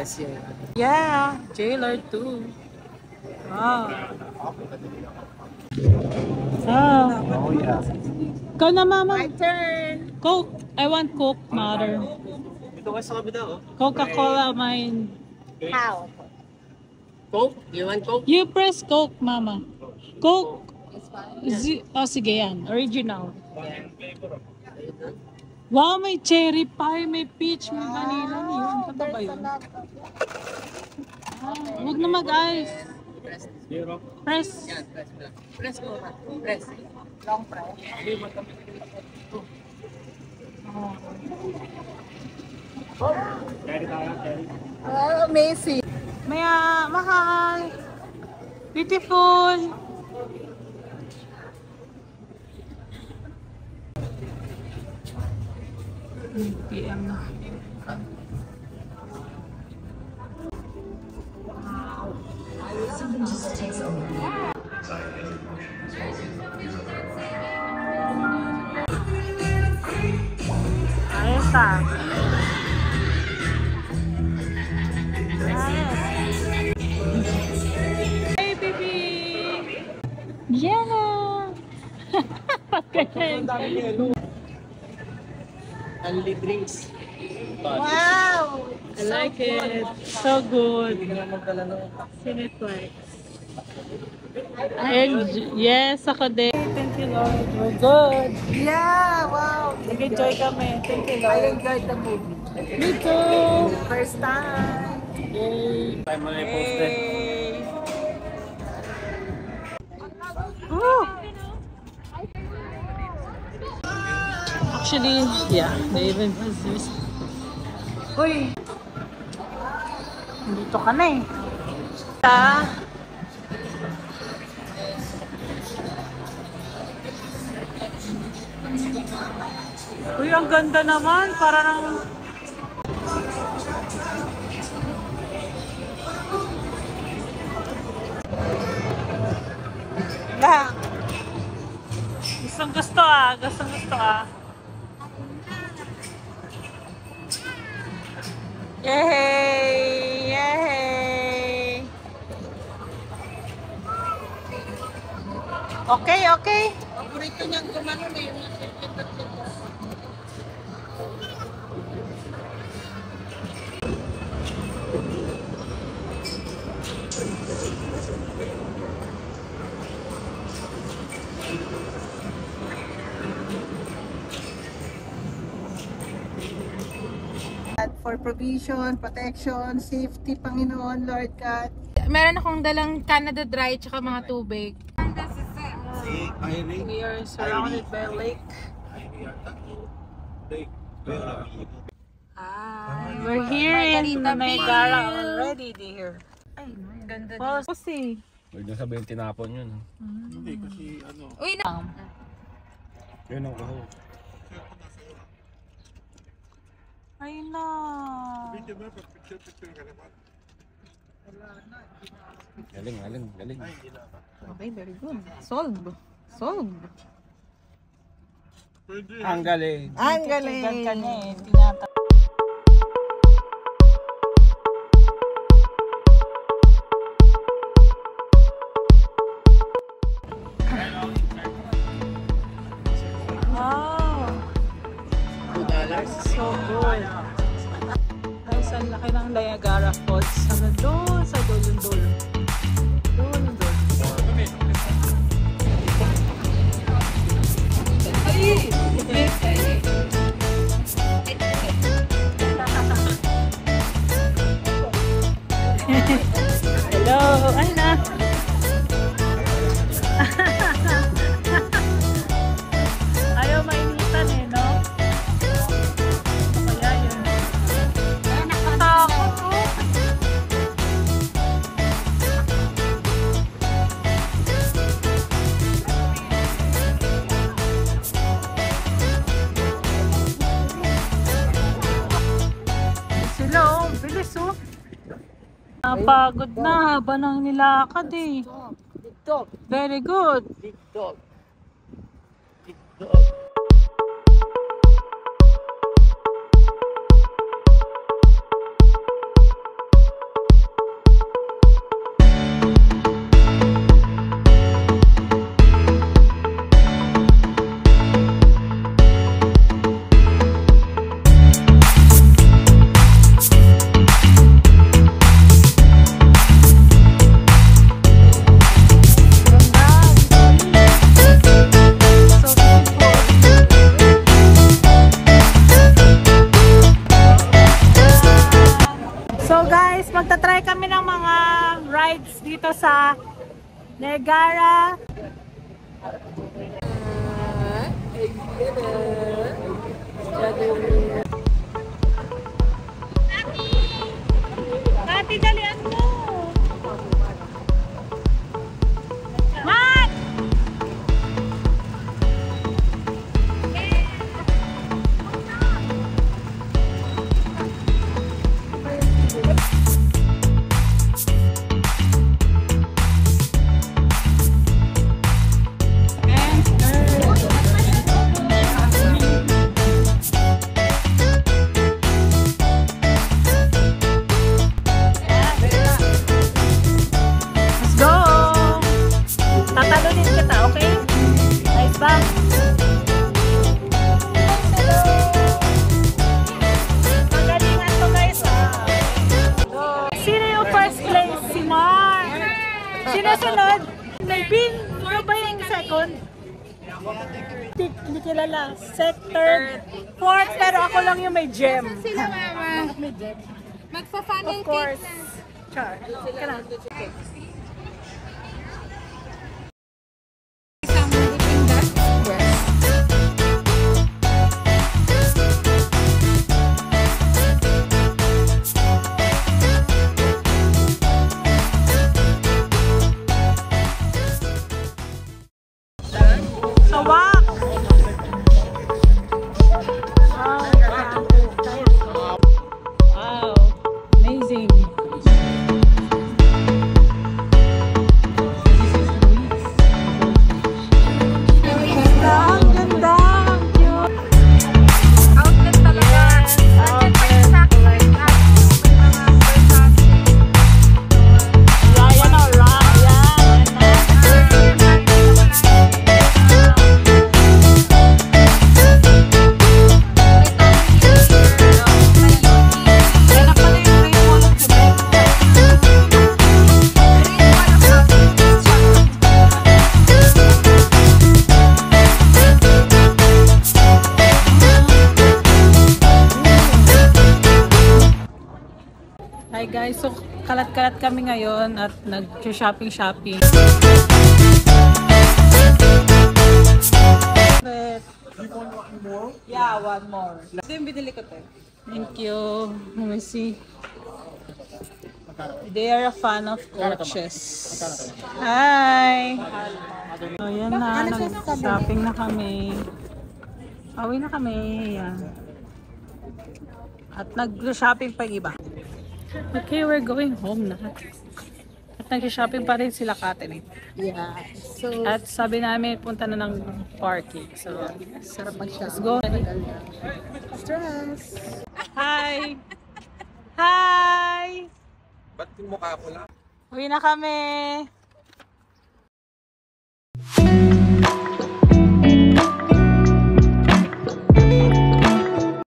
Yes, yeah. Yeah, jailer too. Wow. Oh, yeah. Go na, mama. My turn. Coke. I want Coke, mother. Ito ka sa kabila, oh. Coca-Cola, mine. How? Coke? You want Coke? You press Coke, mama. Coke. It's fine. Oh, sige yan. Original. Wow, may cherry pie, may peach, may vanilla. Yun, ano ba yun? Huwag na mag-ice. Press. Yan, press. Press mo. Press. Long press. Oh, amazing. Maya, mahal. Beautiful. PM na. Ayos ah. Hey, baby! Yeah! Only drinks. Wow. I like it. So good. Hindi ka na magdala ng Cineplex. Yes, ako din. Thank you, Lord. We're good. Yeah, wow. Nag-enjoy kami. Thank you, I Lord. enjoyed the movie. Me too. First time. Yay. time mo na i-posted. Woo. Actually, yeah, they even has this. Uy! Dito ka na eh. Uy, ang ganda naman. Parang gustong gusto ah. Gustong gusto ah. Yay! Yay! Okay, okay. Paborito niyang gumano na yun. For provision, protection, safety, Panginoon, Lord God. Meron akong dalang Canada Dry tsaka mga tubig. We are surrounded by a lake. We're here in Niagara already, dear. Ay, ganda din. Well, kasi. Huwag na sabihin tinapon yun. Hindi kasi ano, Uy, na. Yun ang kahol. Ayun na. video mo, picture ka naman. Galing. Ay, hindi na. Okay, very good. Solve. Pwede. Ang galing. Ang Titigan ka niya eh. Tinata- Wow. $2. So good. Guys, ang laki ng Niagara Falls. Hanggang doon sa dulo-dulo. Dulo-dulo. Hello! Ay na! Ayaw mainitan eh, no? Kaya yun. Ay, nakatakot ko. Sila oh, bilis oh. Napagod na, haba nang nilakad eh. Very good. Big dog. Niagara. Ate, dalian mo. Mat! Let's go! Tatalunin kita, okay? Nice ba? Hello! Magalingan to guys, Sino yung first place? Si Mark! Sino sunod? Maybe, ano ba yung second? Hindi kilala. Third, fourth, pero ako lang yung may gem. Sila mama. Magpa-funnel Of course. cake na. Char. Kana. Isang dipping dust. Yes. Sawak! Wow! Amazing! Ang ganda! Ang cute! Outlet talaga. Nandiyan pa yung sacrifice natin. May mga Versace. Ryan o Ryan! Hi guys, so kalat-kalat kami ngayon at nag-shopping. Yeah, one more. Ito yung binili ko to. Thank you. Let me see. They are a fan of coaches. Hi! So yan na, nag-shopping na kami. Pauwi na kami. Yan. At nag-shopping pa yung iba. Okay, we're going home na. At nag-shopping pa rin sila Catherine. Yeah. So, At sabi namin, punta na ng parking. So, sarap mag-shop. let's go. Stress! Hi! Hi! Ba't yung mukha ko lang? Uwi na kami!